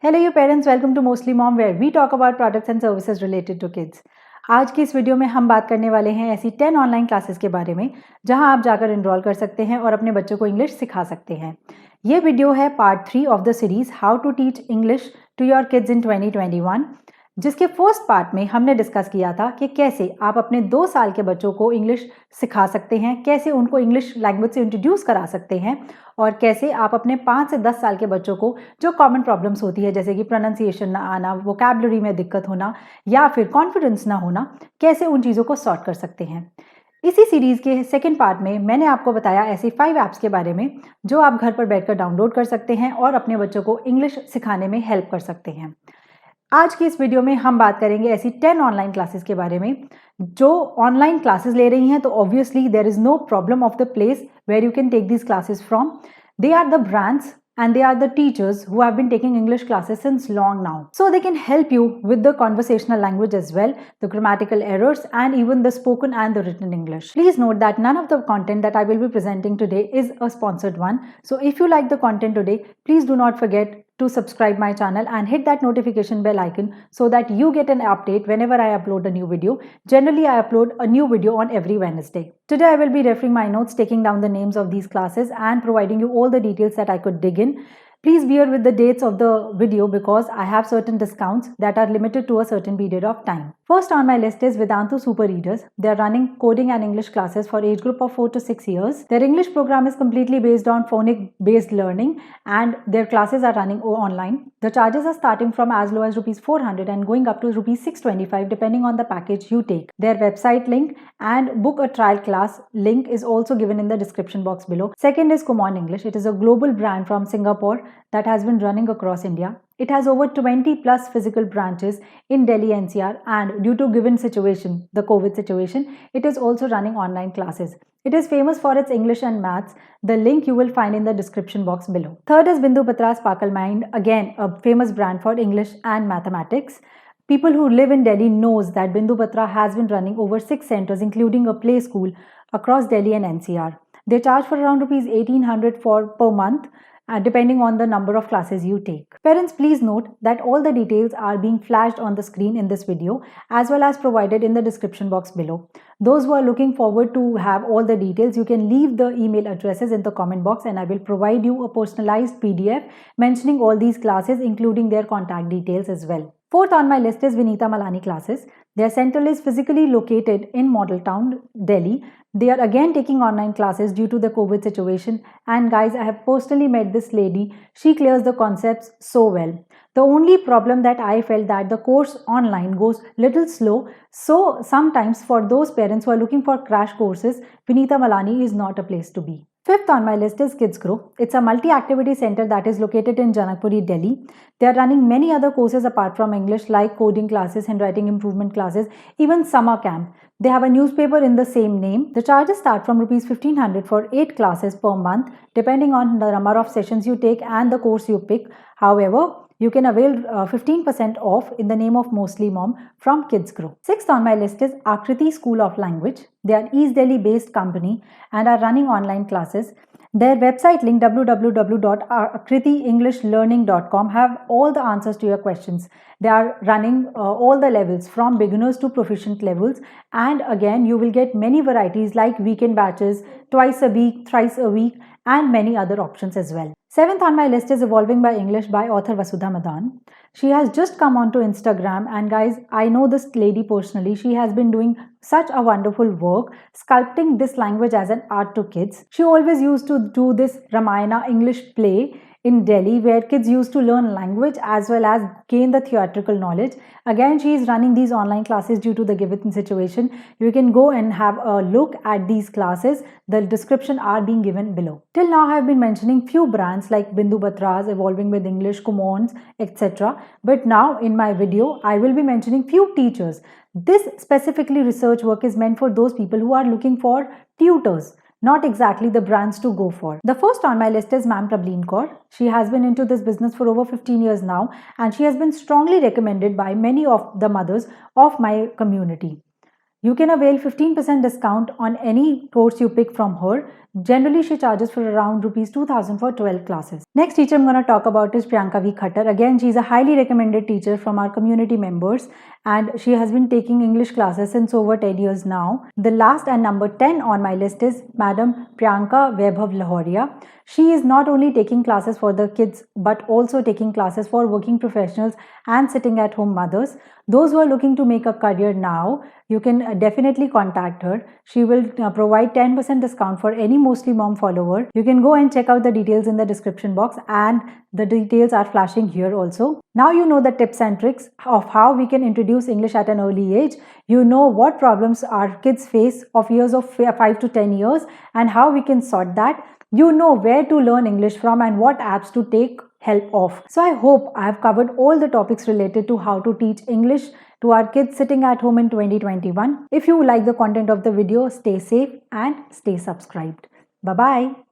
Hello you parents, welcome to Mostly Mom where we talk about products and services related to kids. आज की इस video में हम बात करने वाले हैं ऐसी 10 ऑनलाइन क्लासेस के बारे में जहां आप जाकर एनरोल कर सकते हैं और अपने बच्चों को इंग्लिश सिखा सकते हैं। ये वीडियो है part 3 of the series how to teach English to your kids in 2021, जिसके फर्स्ट पार्ट में हमने डिस्कस किया था कि कैसे आप अपने 2 साल के बच्चों को इंग्लिश सिखा सकते हैं, कैसे उनको इंग्लिश लैंग्वेज से इंट्रोड्यूस करा सकते हैं और कैसे आप अपने 5 से 10 साल के बच्चों को जो कॉमन प्रॉब्लम्स होती है जैसे कि प्रोनाउंसिएशन ना आना, वोकैबुलरी में दिक्कत होना या फिर कॉन्फिडेंस ना होना, कैसे उन चीज़ों को सॉर्ट कर सकते हैं। इसी सीरीज़ के सेकेंड पार्ट में मैंने आपको बताया ऐसी 5 ऐप्स के बारे में जो आप घर पर बैठकर डाउनलोड कर सकते हैं और अपने बच्चों को इंग्लिश सिखाने में हेल्प कर सकते हैं। आज की इस वीडियो में हम बात करेंगे ऐसी 10 ऑनलाइन क्लासेस के बारे में जो ऑनलाइन क्लासेस ले रही हैं, तो obviously there is no problem of the place where you can take these classes from. They are the brands and they are the teachers who have been taking English classes since long now. So they can help you with the conversational language as well, the grammatical errors and even the spoken and the written English. Please note that none of the content that I will be presenting today is a sponsored one. So if you like the content today, please do not forget to subscribe my channel and hit that notification bell icon so that you get an update whenever I upload a new video. Generally, I upload a new video on every Wednesday. Today, I will be referring my notes, taking down the names of these classes and providing you all the details that I could dig in. Please bear with the dates of the video because I have certain discounts that are limited to a certain period of time. First on my list is Vedantu Super Readers. They are running coding and English classes for age group of 4 to 6 years. Their English program is completely based on phonic based learning and their classes are running online. The charges are starting from as low as rupees 400 and going up to rupees 625 depending on the package you take. Their website link and book a trial class link is also given in the description box below. Second is Kumon English. It is a global brand from Singapore that has been running across India. It has over 20 plus physical branches in Delhi NCR and due to given situation, the COVID situation, it is also running online classes. It is famous for its English and maths. The link you will find in the description box below. Third is Bindu Batra Sparkle Mind, again a famous brand for English and mathematics. People who live in Delhi knows that Bindu Batra has been running over 6 centers including a play school across Delhi and NCR. They charge for around rupees 1800 per month. Depending on the number of classes you take. Parents, please note that all the details are being flashed on the screen in this video as well as provided in the description box below. Those who are looking forward to have all the details, you can leave the email addresses in the comment box and I will provide you a personalized PDF mentioning all these classes including their contact details as well. Fourth on my list is Vinita Malani classes. Their center is physically located in Model Town, Delhi. They are again taking online classes due to the COVID situation. And guys, I have personally met this lady. She clears the concepts so well. The only problem that I felt that the course online goes little slow. So sometimes for those parents who are looking for crash courses, Vinita Malani is not a place to be. Fifth on my list is Kids Grow. It's a multi-activity center that is located in Janakpuri, Delhi. They are running many other courses apart from English like coding classes, handwriting improvement classes, even summer camp. They have a newspaper in the same name. The charges start from rupees 1500 for 8 classes per month depending on the number of sessions you take and the course you pick. However, you can avail 15% off in the name of Mostly Mom from Kids Grow. Sixth on my list is Akriti School of Language. They are East Delhi based company and are running online classes. Their website link www.akritienglishlearning.com have all the answers to your questions. They are running all the levels from beginners to proficient levels, and again you will get many varieties like weekend batches, twice a week, thrice a week and many other options as well. Seventh on my list is Evolving by English by author Vasudha Madan. She has just come onto Instagram and guys, I know this lady personally. She has been doing such a wonderful work sculpting this language as an art to kids. She always used to do this Ramayana English play in Delhi where kids used to learn language as well as gain the theatrical knowledge. Again, she is running these online classes due to the given situation. You can go and have a look at these classes. The description are being given below. Till now, I have been mentioning few brands like Bindu Batra's, Evolving with English, Kumons, etc. But now in my video, I will be mentioning few teachers. This specifically research work is meant for those people who are looking for tutors, not exactly the brands to go for. The first on my list is Ma'am Prableen Kaur. She has been into this business for over 15 years now and she has been strongly recommended by many of the mothers of my community. You can avail 15% discount on any course you pick from her. Generally, she charges for around rupees 2000 for 12 classes. Next teacher I'm going to talk about is Priyanka V. Khattar. Again, she is a highly recommended teacher from our community members, and she has been taking English classes since over 10 years now. The last and number 10 on my list is Madam Priyanka Vaibhav Lahoria. She is not only taking classes for the kids but also taking classes for working professionals and sitting at home mothers. Those who are looking to make a career now, you can definitely contact her. She will provide 10% discount for any Mostly Mom follower. You can go and check out the details in the description box, and the details are flashing here also. Now you know the tips and tricks of how we can introduce English at an early age. You know what problems our kids face of years of 5 to 10 years and how we can sort that. You know where to learn English from and what apps to take help of. So I hope I have covered all the topics related to how to teach English to our kids sitting at home in 2021. If you like the content of the video, stay safe and stay subscribed. Bye-bye.